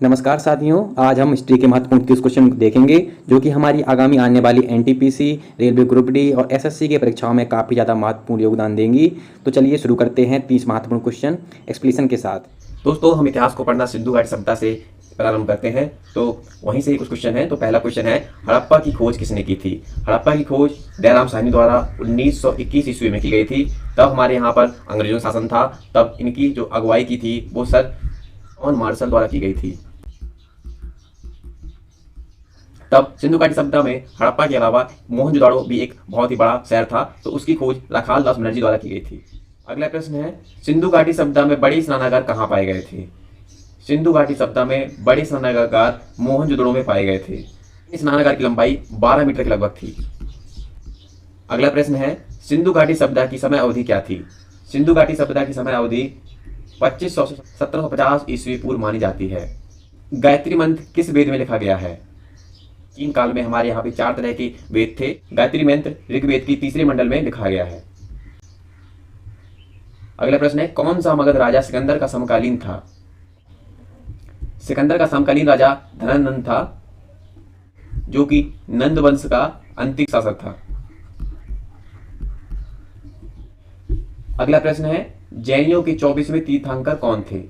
नमस्कार साथियों, आज हम हिस्ट्री के महत्वपूर्ण 30 क्वेश्चन देखेंगे जो कि हमारी आगामी आने वाली एनटीपीसी, रेलवे ग्रुप डी और एसएससी के परीक्षाओं में काफ़ी ज़्यादा महत्वपूर्ण योगदान देंगी। तो चलिए शुरू करते हैं 30 महत्वपूर्ण क्वेश्चन एक्सप्लेनेशन के साथ। दोस्तों, हम इतिहास को पढ़ना सिंधु घाटी सभ्यता से प्रारंभ करते हैं। तो वहीं से ही कुछ क्वेश्चन है। तो पहला क्वेश्चन है, हड़प्पा की खोज किसने की थी? हड़प्पा की खोज दयाराम साहनी द्वारा 1921 ईस्वी में की गई थी। तब हमारे यहाँ पर अंग्रेजों का शासन था। तब इनकी जो अगुवाई की थी वो सर जॉन मार्शल द्वारा की गई थी। तब सिंधु घाटी सभ्यता में हड़प्पा के अलावा मोहनजोदाड़ो भी एक बहुत ही बड़ा शहर था, तो उसकी खोज राखाल दास बनर्जी द्वारा की गई थी। अगला प्रश्न है, सिंधु घाटी सभ्यता में बड़े स्नानागार कहाँ पाए गए थे? सिंधु घाटी सभ्यता में बड़े स्नानागार मोहनजोदड़ो में पाए गए थे। इस स्नानागार की लंबाई 12 मीटर के लगभग थी। अगला प्रश्न है, सिंधु घाटी सभ्यता की समय अवधि क्या थी? सिंधु घाटी सभ्यता की समय अवधि 2500 से 1750 ईस्वी पूर्व मानी जाती है। गायत्री मंत्र किस वेद में लिखा गया है? प्राचीन काल में हमारे यहाँ पे 4 तरह के वेद थे। गायत्री मंत्र ऋग्वेद की 3रे मंडल में लिखा गया है। अगला प्रश्न है, कौन सा मगध राजा सिकंदर का समकालीन था? सिकंदर का समकालीन राजा धनानंद था, जो कि नंद वंश का अंतिम शासक था। अगला प्रश्न है, जैनियों के 24वें तीर्थंकर कौन थे?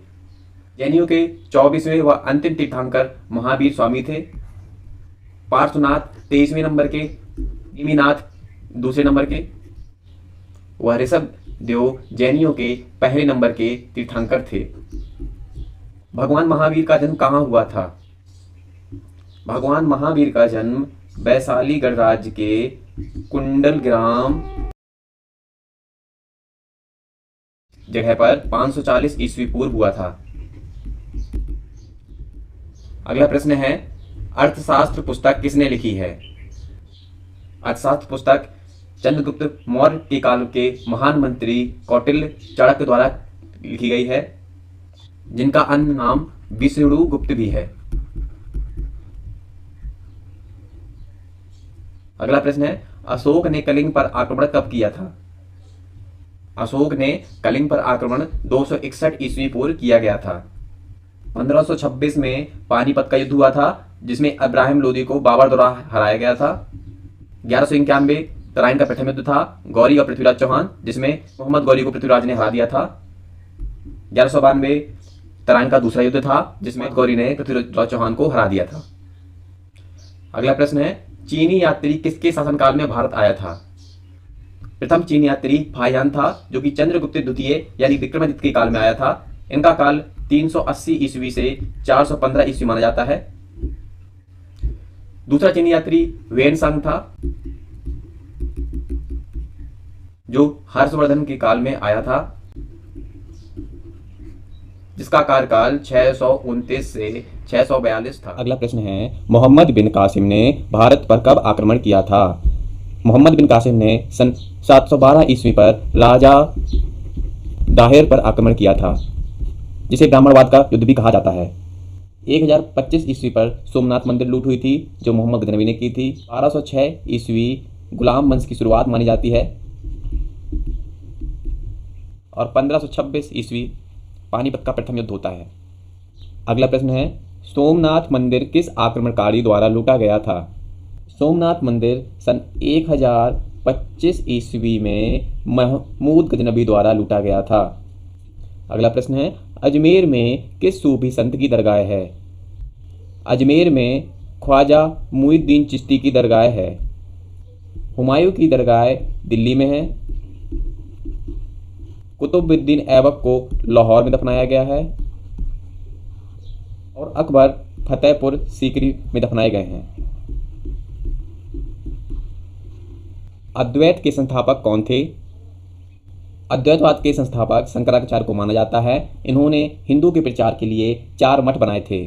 जैनियों के 24वें व अंतिम तीर्थंकर महावीर स्वामी थे। पार्श्वनाथ 23वें नंबर के, निमिनाथ 2 नंबर के, वह ऋषभ देव जैनियों के पहले नंबर के तीर्थंकर थे। भगवान महावीर का जन्म कहाँ हुआ था? भगवान महावीर का जन्म वैशाली गणराज्य के कुंडल ग्राम जगह पर 540 ईस्वी पूर्व हुआ था। अगला प्रश्न है, अर्थशास्त्र पुस्तक किसने लिखी है? अर्थशास्त्र पुस्तक चंद्रगुप्त मौर्य के काल के महान मंत्री कौटिल्य चाणक्य द्वारा लिखी गई है, जिनका अन्य नाम विष्णुगुप्त भी है। अगला प्रश्न है, अशोक ने कलिंग पर आक्रमण कब किया था? अशोक ने कलिंग पर आक्रमण 261 ईस्वी पूर्व किया गया था। 1526 में पानीपत का युद्ध हुआ था, जिसमें इब्राहिम लोदी को बाबर द्वारा हराया गया था। 1191 तराइन का प्रथम युद्ध था, गौरी और पृथ्वीराज चौहान, जिसमें मोहम्मद गौरी को पृथ्वीराज ने हरा दिया था। 1192 तराइन का दूसरा युद्ध था, जिसमें गौरी ने पृथ्वीराज चौहान को हरा दिया था। अगला प्रश्न है, चीनी यात्री किसके शासनकाल में भारत आया था? प्रथम चीनी यात्री फाहियान था, जो कि चंद्रगुप्त द्वितीय यानी विक्रमादित्य के काल में आया था। इनका काल 380 ईस्वी से 415 ईस्वी माना जाता है। दूसरा चीनी यात्री वेनसांग था, जो हर्षवर्धन के काल में आया था, जिसका कार्यकाल 629 से 642 था। अगला प्रश्न है, मोहम्मद बिन कासिम ने भारत पर कब आक्रमण किया था? मोहम्मद बिन कासिम ने सन 712 ईस्वी पर राजा दाहिर पर आक्रमण किया था, जिसे ब्राह्मणवाद का युद्ध भी कहा जाता है। 1025 ईस्वी पर सोमनाथ मंदिर लूट हुई थी, जो मोहम्मद गजनवी ने की थी। 1206 ईस्वी गुलाम वंश की शुरुआत मानी जाती है और 1526 ईस्वी पानीपत का प्रथम युद्ध होता है। अगला प्रश्न है, सोमनाथ मंदिर किस आक्रमणकारी द्वारा लूटा गया था? सोमनाथ मंदिर सन 1025 ईस्वी में महमूद गजनवी द्वारा लूटा गया था। अगला प्रश्न है, अजमेर में किस सूफी संत की दरगाह है? अजमेर में ख्वाजा मुइनुद्दीन चिश्ती की दरगाह है। हुमायूं की दरगाह दिल्ली में है। कुतुबुद्दीन ऐबक को लाहौर में दफनाया गया है और अकबर फतेहपुर सीकरी में दफनाए गए हैं। अद्वैत के संस्थापक कौन थे? अद्वैतवाद के संस्थापक शंकराचार्य को माना जाता है। इन्होंने हिंदू के प्रचार के लिए 4 मठ बनाए थे।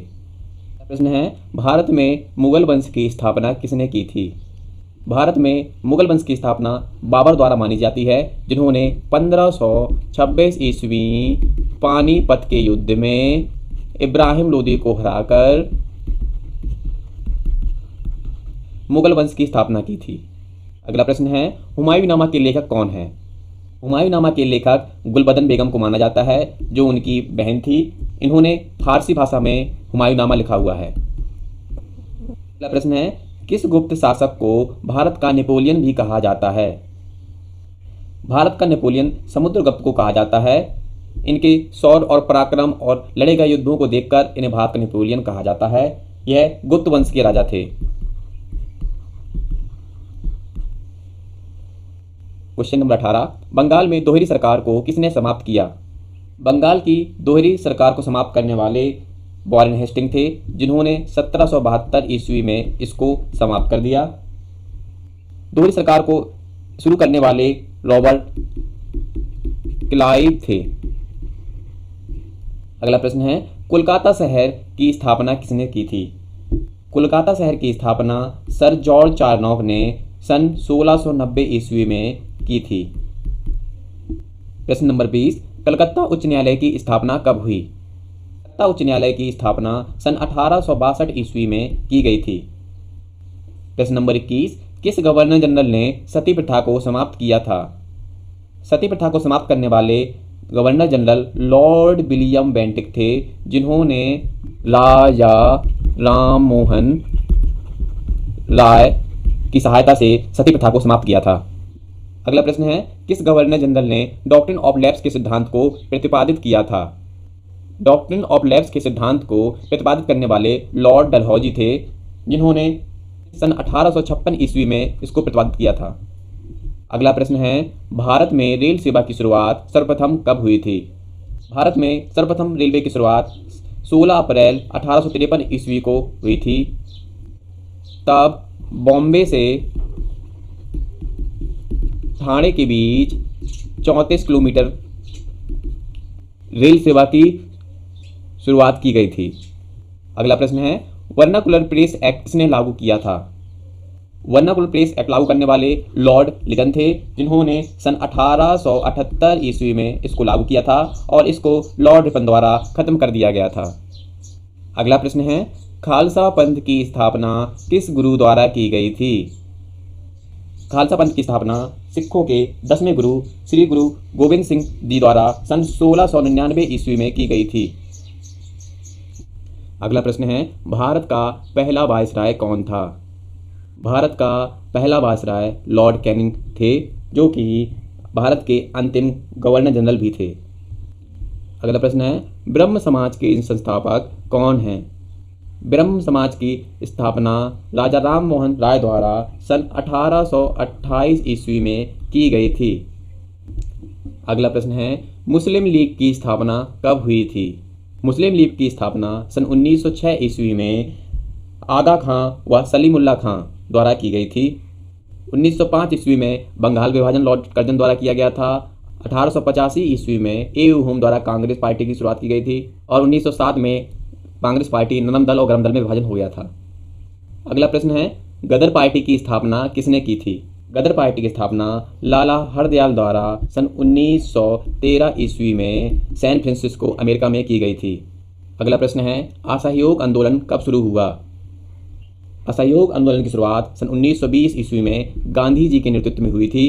प्रश्न है, भारत में मुगल वंश की स्थापना किसने की थी? भारत में मुगल वंश की स्थापना बाबर द्वारा मानी जाती है, जिन्होंने 1526 ईस्वी पानीपत के युद्ध में इब्राहिम लोदी को हराकर मुगल वंश की स्थापना की थी। अगला प्रश्न है, हुमायूंनामा के लेखक कौन है? हुमायूंनामा के लेखक गुलबदन बेगम को माना जाता है, जो उनकी बहन थी। इन्होंने फारसी भाषा में हुमायूंनामा लिखा हुआ है। अगला प्रश्न है, किस गुप्त शासक को भारत का नेपोलियन भी कहा जाता है? भारत का नेपोलियन समुद्रगुप्त को कहा जाता है। इनके शौर्य और पराक्रम और लड़े गए युद्धों को देखकर इन्हें भारत का नेपोलियन कहा जाता है। यह गुप्त वंश के राजा थे। क्वेश्चन नंबर 18, बंगाल में दोहरी सरकार को किसने समाप्त किया? बंगाल की दोहरी सरकार को समाप्त करने वाले वॉरेन हेस्टिंग थे, जिन्होंने 1772 ईस्वी में इसको समाप्त कर दिया। दोहरी सरकार को शुरू करने वाले रॉबर्ट क्लाइव थे। अगला प्रश्न है, कोलकाता शहर की स्थापना किसने की थी? कोलकाता शहर की स्थापना सर जॉर्ज चारनॉक ने सन 1690 ईस्वी में की थी। प्रश्न नंबर 20, कलकत्ता उच्च न्यायालय की स्थापना कब हुई? कलकत्ता उच्च न्यायालय की स्थापना सन 1862 ईस्वी में की गई थी। प्रश्न नंबर 21, किस गवर्नर जनरल ने सती प्रथा को समाप्त किया था? सती प्रथा को समाप्त करने वाले governor general Lord William Bentinck थे, जिन्होंने राजा राम मोहन राय की सहायता से सती प्रथा को समाप्त किया था। अगला प्रश्न है, किस गवर्नर जनरल ने डॉक्ट्रिन ऑफ लैप्स के सिद्धांत को प्रतिपादित किया था? डॉक्ट्रिन ऑफ लैप्स के सिद्धांत को प्रतिपादित करने वाले लॉर्ड डलहौजी थे, जिन्होंने सन 1856 ईस्वी में इसको प्रतिपादित किया था। अगला प्रश्न है, भारत में रेल सेवा की शुरुआत सर्वप्रथम कब हुई थी? भारत में सर्वप्रथम रेलवे की शुरुआत 16 अप्रैल 1853 ईस्वी को हुई थी। तब बॉम्बे से ठाणे के बीच 34 किलोमीटर रेल सेवा की शुरुआत की गई थी। अगला प्रश्न है, वर्नाकुलर प्रेस एक्ट किसने लागू किया था? वर्नाकुलर प्रेस एक्ट लागू करने वाले लॉर्ड लिगन थे, जिन्होंने सन 1878 ईस्वी में इसको लागू किया था और इसको लॉर्ड रिपन द्वारा खत्म कर दिया गया था। अगला प्रश्न है, खालसा पंथ की स्थापना किस गुरु द्वारा की गई थी? खालसा पंथ की स्थापना सिखों के 10वें गुरु श्री गुरु गोविंद सिंह जी द्वारा सन 1699 ईस्वी में की गई थी। अगला प्रश्न है, भारत का पहला वायसराय कौन था? भारत का पहला वायसराय लॉर्ड कैनिंग थे, जो कि भारत के अंतिम गवर्नर जनरल भी थे। अगला प्रश्न है, ब्रह्म समाज के संस्थापक कौन हैं? ब्रह्म समाज की स्थापना राजा राम मोहन राय द्वारा सन 1828 ईस्वी में की गई थी। अगला प्रश्न है, मुस्लिम लीग की स्थापना कब हुई थी? मुस्लिम लीग की स्थापना सन 1906 ईस्वी में आगा खां व सलीमुल्लाह खां द्वारा की गई थी। 1905 ईस्वी में बंगाल विभाजन लॉर्ड कर्जन द्वारा किया गया था। 1885 ईस्वी में ए.यू. होम द्वारा कांग्रेस पार्टी की शुरुआत की गई थी और 1907 में कांग्रेस पार्टी नरम दल और गरम दल में विभाजन हो गया था। अगला प्रश्न है, गदर पार्टी की स्थापना किसने की थी? गदर पार्टी की स्थापना लाला हरदयाल द्वारा सन 1913 ईस्वी में सैन फ्रांसिस्को अमेरिका में की गई थी। अगला प्रश्न है, असहयोग आंदोलन कब शुरू हुआ? असहयोग आंदोलन की शुरुआत सन 1920 ईस्वी में गांधी जी के नेतृत्व में हुई थी।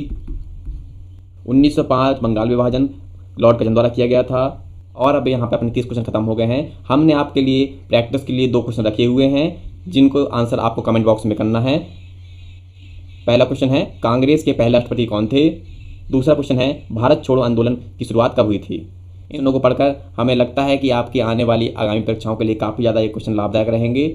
1905 बंगाल विभाजन लॉर्ड कर्जन द्वारा किया गया था। और अब यहाँ पे अपने 30 क्वेश्चन खत्म हो गए हैं। हमने आपके लिए प्रैक्टिस के लिए 2 क्वेश्चन रखे हुए हैं, जिनको आंसर आपको कमेंट बॉक्स में करना है। पहला क्वेश्चन है, कांग्रेस के पहले राष्ट्रपति कौन थे? दूसरा क्वेश्चन है, भारत छोड़ो आंदोलन की शुरुआत कब हुई थी? इन दोनों को पढ़कर हमें लगता है कि आपकी आने वाली आगामी परीक्षाओं के लिए काफ़ी ज़्यादा ये क्वेश्चन लाभदायक रहेंगे।